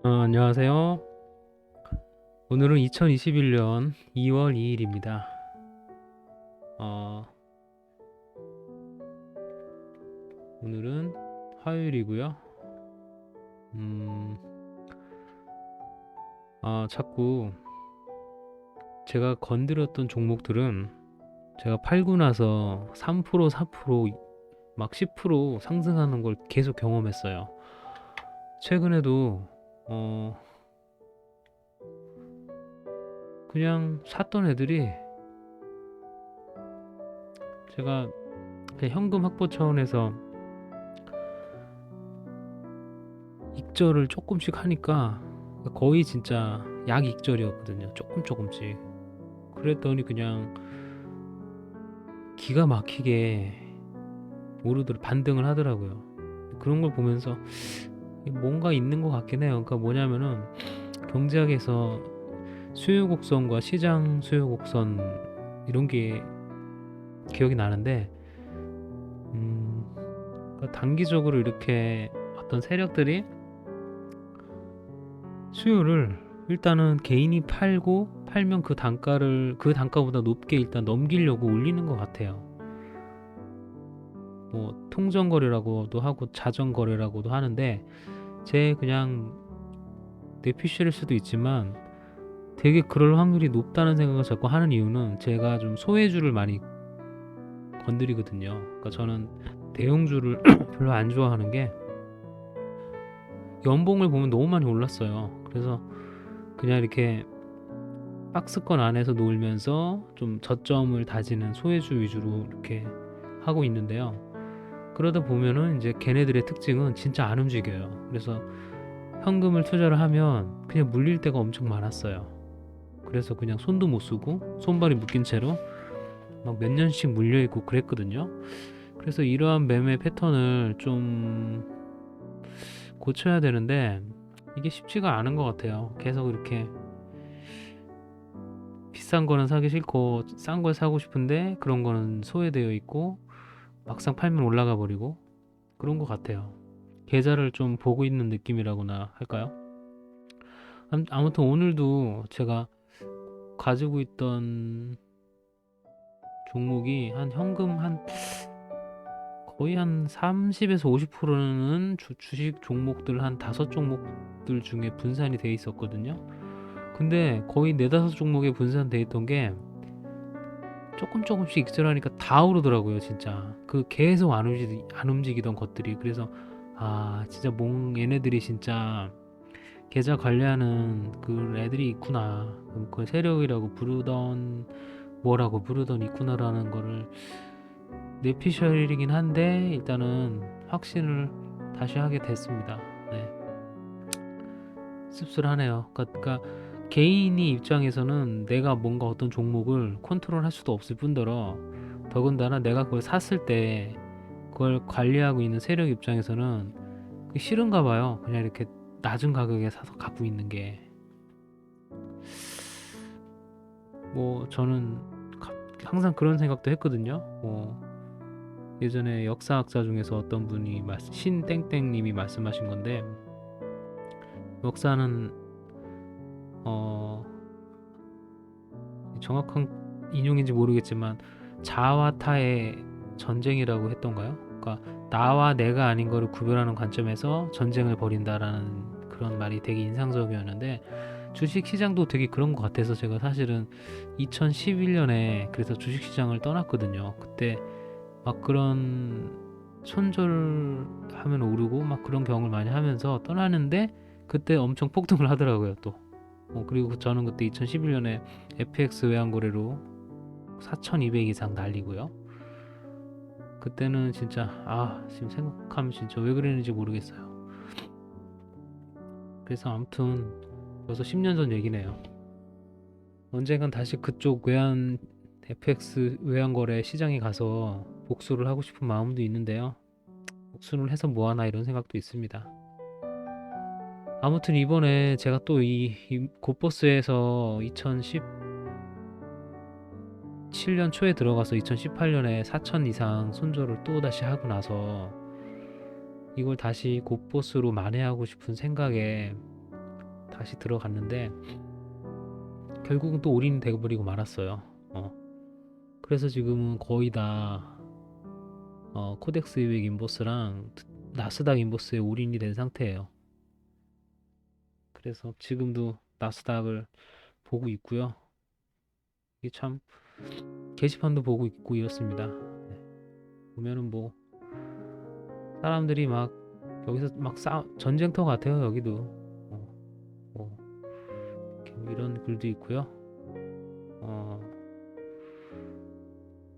안녕하세요. 오늘은 2021년 2월 2일입니다. 어, 오늘은 화요일이고요. 음, 자꾸 제가 건드렸던 종목들은 제가 팔고 나서 3%, 4%, 막 10% 상승하는 걸 계속 경험했어요. 최근에도 그냥 샀던 애들이 제가 그냥 현금 확보 차원에서 익절을 조금씩 하니까 거의 진짜 약익절이었거든요. 조금씩. 그랬더니 그냥 기가 막히게 오르더라 반등을 하더라고요. 그런 걸 보면서 뭔가 있는 것 같긴 해요. 그러니까 뭐냐면은 경제학에서 수요 곡선과 시장 수요 곡선 이런 게 기억이 나는데 그러니까 단기적으로 이렇게 어떤 세력들이 수요를 일단은 개인이 팔면 그 단가를 그 단가보다 높게 일단 넘기려고 올리는 것 같아요. 뭐 통정거래라고도 하고 자전거래라고도 하는데 제 그냥 뇌피셜일 수도 있지만 되게 그럴 확률이 높다는 생각을 자꾸 하는 이유는 제가 좀 소외주를 많이 건드리거든요. 그러니까 저는 대형주를 별로 안 좋아하는 게 연봉을 보면 너무 많이 올랐어요. 그래서 그냥 이렇게 박스권 안에서 놀면서 좀 저점을 다지는 소외주 위주로 이렇게 하고 있는데요. 그러다 보면은 이제 걔네들의 특징은 진짜 안 움직여요. 그래서 현금을 투자를 하면 그냥 물릴 때가 엄청 많았어요. 그래서 그냥 손도 못 쓰고 손발이 묶인 채로 막 몇 년씩 물려 있고 그랬거든요. 그래서 이러한 매매 패턴을 좀 고쳐야 되는데 이게 쉽지가 않은 것 같아요. 계속 이렇게 비싼 거는 사기 싫고 싼 걸 사고 싶은데 그런 거는 소외되어 있고 막상 팔면 올라가 버리고 그런 것 같아요. 계좌를 좀 보고 있는 느낌이라고나 할까요? 아무튼 오늘도 제가 가지고 있던 종목이 한 현금 한 거의 한 30에서 50%는 주식 종목들 한 다섯 종목들 중에 분산이 돼 있었거든요. 근데 거의 네다섯 종목에 분산돼 있던 게 조금씩 익절하니까 다 오르더라고요, 진짜. 그 계속 안 움직이던 것들이. 그래서 진짜 얘네들이 진짜 계좌 관리하는 그 애들이 있구나. 그 세력이라고 부르던 뭐라고 부르던 있구나라는 거를 뇌피셜이긴 한데 일단은 확신을 다시 하게 됐습니다. 네. 씁쓸하네요. 그러니까 개인이 입장에서는 내가 뭔가 어떤 종목을 컨트롤할 수도 없을 뿐더러 더군다나 내가 그걸 샀을 때 그걸 관리하고 있는 세력 입장에서는 그게 싫은가 봐요. 그냥 이렇게 낮은 가격에 사서 갖고 있는 게. 뭐 저는 항상 그런 생각도 했거든요. 뭐 예전에 역사학자 중에서 어떤 분이 신땡땡님이 말씀하신 건데 역사는 어 정확한 인용인지 모르겠지만 자와 타의 전쟁이라고 했던가요? 그러니까 나와 내가 아닌 거를 구별하는 관점에서 전쟁을 벌인다라는 그런 말이 되게 인상적이었는데 주식 시장도 되게 그런 것 같아서 제가 사실은 2011년에 그래서 주식 시장을 떠났거든요. 그때 막 그런 손절하면 오르고 막 그런 경험을 많이 하면서 떠나는데 그때 엄청 폭등을 하더라고요 또. 그리고 저는 그때 2011년에 FX 외환거래로 4,200 이상 날리고요. 그때는 진짜 지금 생각하면 진짜 왜 그랬는지 모르겠어요. 그래서 아무튼 벌써 10년 전 얘기네요. 언젠간 다시 그쪽 FX 외환거래 시장에 가서 복수를 하고 싶은 마음도 있는데요. 복수를 해서 뭐하나 이런 생각도 있습니다. 아무튼 이번에 제가 또 이 곧버스에서 2017년 초에 들어가서 2018년에 4천 이상 손절을 또 다시 하고 나서 이걸 다시 곧버스로 만회하고 싶은 생각에 다시 들어갔는데 결국은 또 올인이 되어버리고 말았어요. 그래서 지금은 거의 다 코덱스 200 인버스랑 나스닥 인버스에 올인이 된 상태예요. 그래서 지금도 나스닥을 보고 있고요. 이게 참 게시판도 보고 있고 이렇습니다. 네. 보면은 뭐 사람들이 막 여기서 막 전쟁터 같아요. 여기도 뭐 이런 글도 있고요.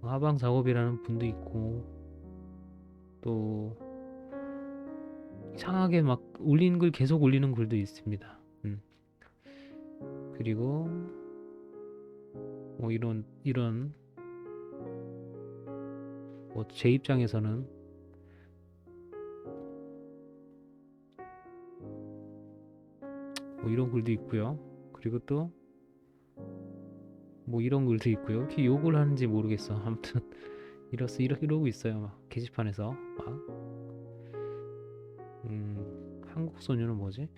하방 작업이라는 분도 있고 또 이상하게 막 올린 글 계속 올리는 글도 있습니다. 그리고 뭐 이런 뭐 제 입장에서는 뭐 이런 글도 있고요. 그리고 또 뭐 이런 글도 있고요. 이렇게 욕을 하는지 모르겠어. 아무튼 이러고 있어요. 막 게시판에서 막 한국 소녀는 뭐지?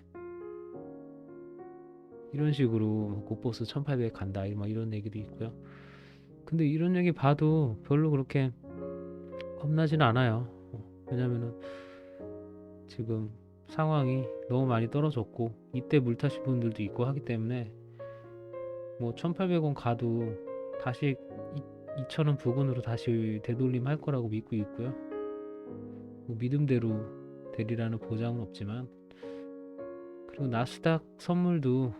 이런 식으로 곧보스 1800 간다 막 이런 얘기도 있고요. 근데 이런 얘기 봐도 별로 그렇게 겁나지는 않아요. 왜냐면은 지금 상황이 너무 많이 떨어졌고 이때 물 타신 분들도 있고 하기 때문에 뭐 1800원 가도 다시 2000원 부근으로 다시 되돌림 할 거라고 믿고 있고요. 뭐 믿음대로 되리라는 보장은 없지만, 그리고 나스닥 선물도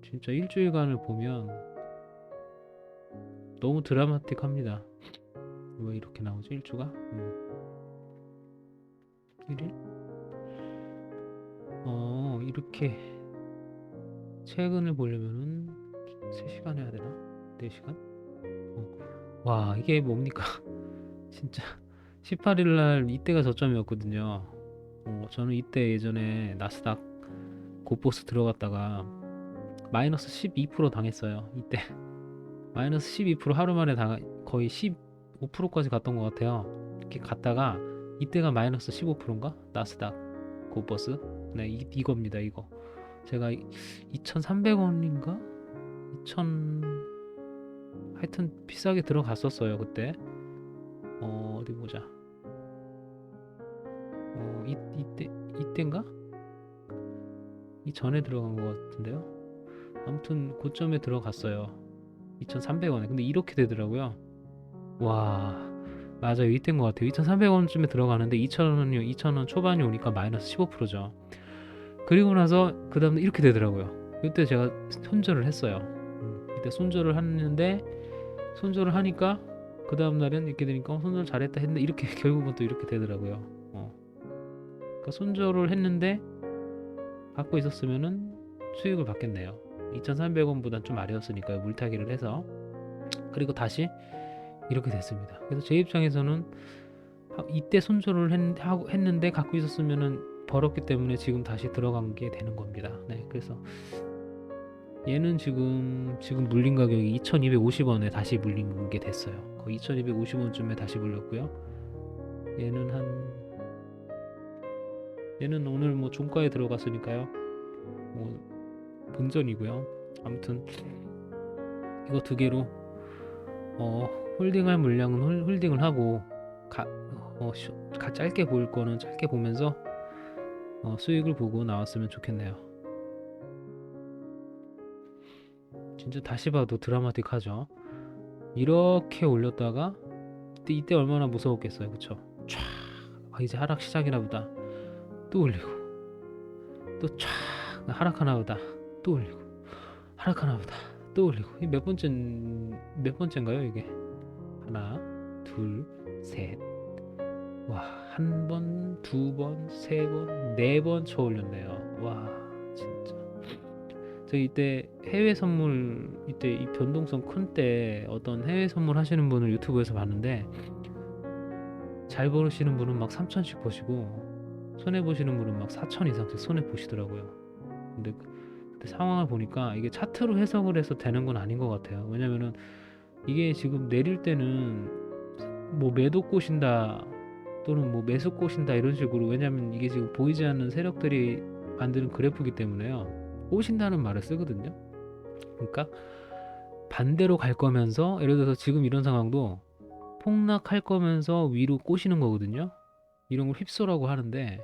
진짜 일주일간을 보면 너무 드라마틱합니다. 왜 이렇게 나오지? 일주가? 1일? 이렇게 최근을 보려면은 3시간 해야 되나? 4시간? 와, 이게 뭡니까? 진짜 18일날 이때가 저점이었거든요. 저는 이때 예전에 나스닥 곧보스 들어갔다가 마이너스 12% 당했어요. 이때 마이너스 12% 하루 만에 거의 15%까지 갔던 것 같아요. 이렇게 갔다가 이때가 마이너스 15%인가? 나스닥 곧보스. 네, 이겁니다. 이거 제가 2,300원인가? 2,000 하여튼 비싸게 들어갔었어요 그때. 어디 보자. 이때인가? 이 전에 들어간 것 같은데요. 아무튼 고점에 들어갔어요. 2,300원에. 근데 이렇게 되더라고요. 와, 맞아요. 이때인 것 같아요. 2,300원쯤에 들어가는데 2,000원 초반이 오니까 마이너스 15%죠. 그리고 나서 그 다음에 이렇게 되더라고요. 이때 제가 손절을 했어요. 이때 손절을 했는데 손절을 하니까 그 다음 날은 이렇게 되니까 손절 잘했다 했는데 이렇게 결국은 또 이렇게 되더라고요. 그러니까 손절을 했는데 갖고 있었으면은 수익을 받겠네요. 2,300원보단 좀 아래였으니까요. 물타기를 해서. 그리고 다시 이렇게 됐습니다. 그래서 제 입장에서는 이때 손절을 했는데 갖고 있었으면은 벌었기 때문에 지금 다시 들어간 게 되는 겁니다. 네, 그래서 얘는 지금 물린 가격이 2,250원에 다시 물린 게 됐어요. 거의 2,250원쯤에 다시 물렸고요. 얘는 오늘 뭐 종가에 들어갔으니까요. 뭐 본전이고요. 아무튼 이거 두 개로 홀딩할 물량은 홀딩을 하고 짧게 볼 거는 짧게 보면서 수익을 보고 나왔으면 좋겠네요. 진짜 다시 봐도 드라마틱하죠. 이렇게 올렸다가 이때 얼마나 무서웠겠어요. 그쵸? 촤, 이제 하락 시작이나 보다. 또 올리고 또 촤, 하락하나 보다. 또 올리고 하락하나 보다. 또 올리고. 이 몇 번째인가요 이게? 하나, 둘, 셋. 와, 한 번, 두 번, 세 번, 네 번 쳐 올렸네요. 와, 진짜. 저 이때 해외 선물, 이때 이 변동성 큰 때 어떤 해외 선물 하시는 분을 유튜브에서 봤는데 잘 버시는 분은 막 3,000씩 버시고 손해 보시는 분은 막 4,000 이상씩 손해 보시더라고요. 근데 그때 상황을 보니까 이게 차트로 해석을 해서 되는 건 아닌 것 같아요. 왜냐면은 이게 지금 내릴 때는 뭐 매도 꼬신다 또는 뭐 매수 꼬신다 이런 식으로, 왜냐면 이게 지금 보이지 않는 세력들이 만드는 그래프이기 때문에요. 꼬신다는 말을 쓰거든요. 그러니까 반대로 갈 거면서, 예를 들어서 지금 이런 상황도 폭락할 거면서 위로 꼬시는 거거든요. 이런 걸 휩소라고 하는데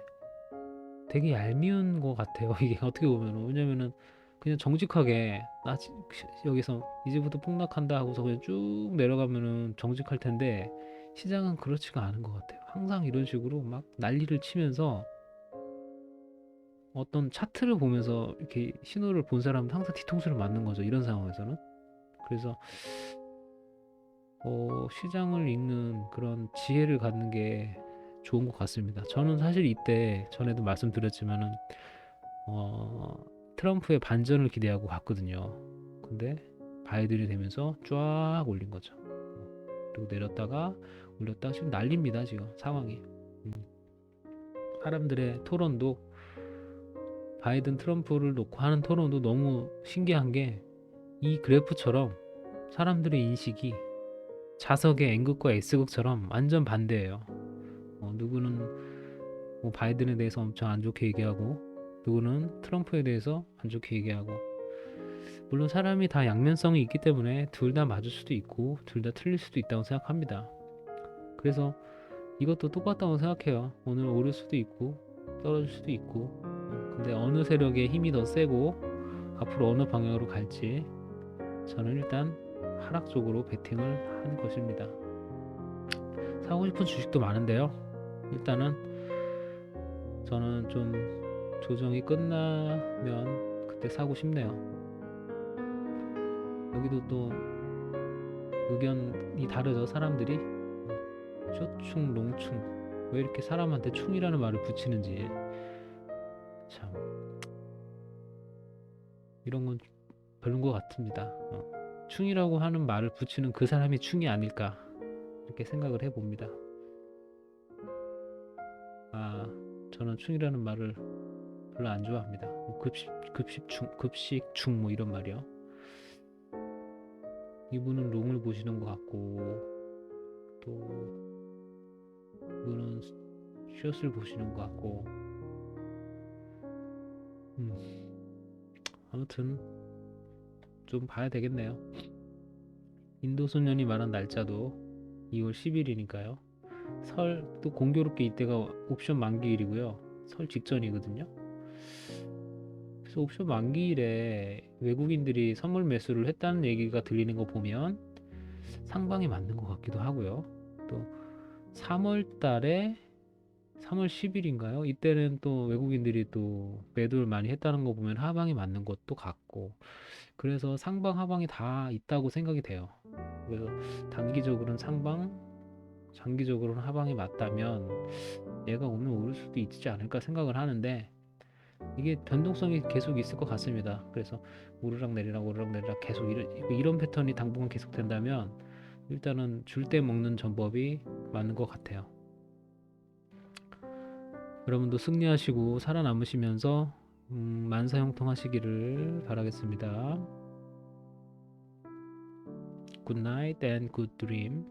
되게 얄미운 것 같아요. 이게 어떻게 보면, 왜냐면은 그냥 정직하게 여기서 이제부터 폭락한다 하고서 그냥 쭉 내려가면은 정직할 텐데, 시장은 그렇지가 않은 것 같아요. 항상 이런 식으로 막 난리를 치면서 어떤 차트를 보면서 이렇게 신호를 본 사람은 항상 뒤통수를 맞는 거죠, 이런 상황에서는. 그래서 시장을 읽는 그런 지혜를 갖는 게 좋은 것 같습니다. 저는 사실 이때 전에도 말씀드렸지만은 트럼프의 반전을 기대하고 갔거든요. 근데 바이든이 되면서 쫙 올린 거죠. 그리고 내렸다가 올렸다가 지금 난립니다. 지금 상황이. 사람들의 토론도, 바이든 트럼프를 놓고 하는 토론도 너무 신기한 게, 이 그래프처럼 사람들의 인식이 자석의 N극과 S극처럼 완전 반대예요. 누구는 뭐 바이든에 대해서 엄청 안 좋게 얘기하고, 누구는 트럼프에 대해서 안 좋게 얘기하고. 물론 사람이 다 양면성이 있기 때문에 둘 다 맞을 수도 있고 둘 다 틀릴 수도 있다고 생각합니다. 그래서 이것도 똑같다고 생각해요. 오늘 오를 수도 있고 떨어질 수도 있고. 근데 어느 세력의 힘이 더 세고 앞으로 어느 방향으로 갈지, 저는 일단 하락 쪽으로 베팅을 하는 것입니다. 사고 싶은 주식도 많은데요, 일단은 저는 좀 조정이 끝나면 그때 사고 싶네요. 여기도 또 의견이 다르죠, 사람들이. 쇼충, 롱충, 왜 이렇게 사람한테 충이라는 말을 붙이는지, 참 이런 건 별론 것 같습니다. 충이라고 하는 말을 붙이는 그 사람이 충이 아닐까, 이렇게 생각을 해봅니다. 저는 충이라는 말을 별로 안 좋아합니다. 급식충 뭐 이런 말이요. 이분은 롱을 보시는 것 같고, 또 이분은 숏을 보시는 것 같고. 아무튼 좀 봐야 되겠네요. 인도소년이 말한 날짜도 2월 10일이니까요. 설도 공교롭게 이때가 옵션 만기일이고요. 설 직전이거든요. 그래서 옵션 만기일에 외국인들이 선물 매수를 했다는 얘기가 들리는 거 보면 상방이 맞는 것 같기도 하고요. 또 3월 달에 3월 10일인가요? 이때는 또 외국인들이 또 매도를 많이 했다는 거 보면 하방이 맞는 것도 같고, 그래서 상방 하방이 다 있다고 생각이 돼요. 그래서 단기적으로는 상방, 장기적으로는 하방이 맞다면 얘가 오늘 오를 수도 있지 않을까 생각을 하는데, 이게 변동성이 계속 있을 것 같습니다. 그래서 오르락 내리락 오르락 내리락 계속 이런 패턴이 당분간 계속된다면 일단은 줄 때 먹는 전법이 맞는 것 같아요. 여러분도 승리하시고 살아남으시면서 만사형통하시기를 바라겠습니다. Good night and good dream.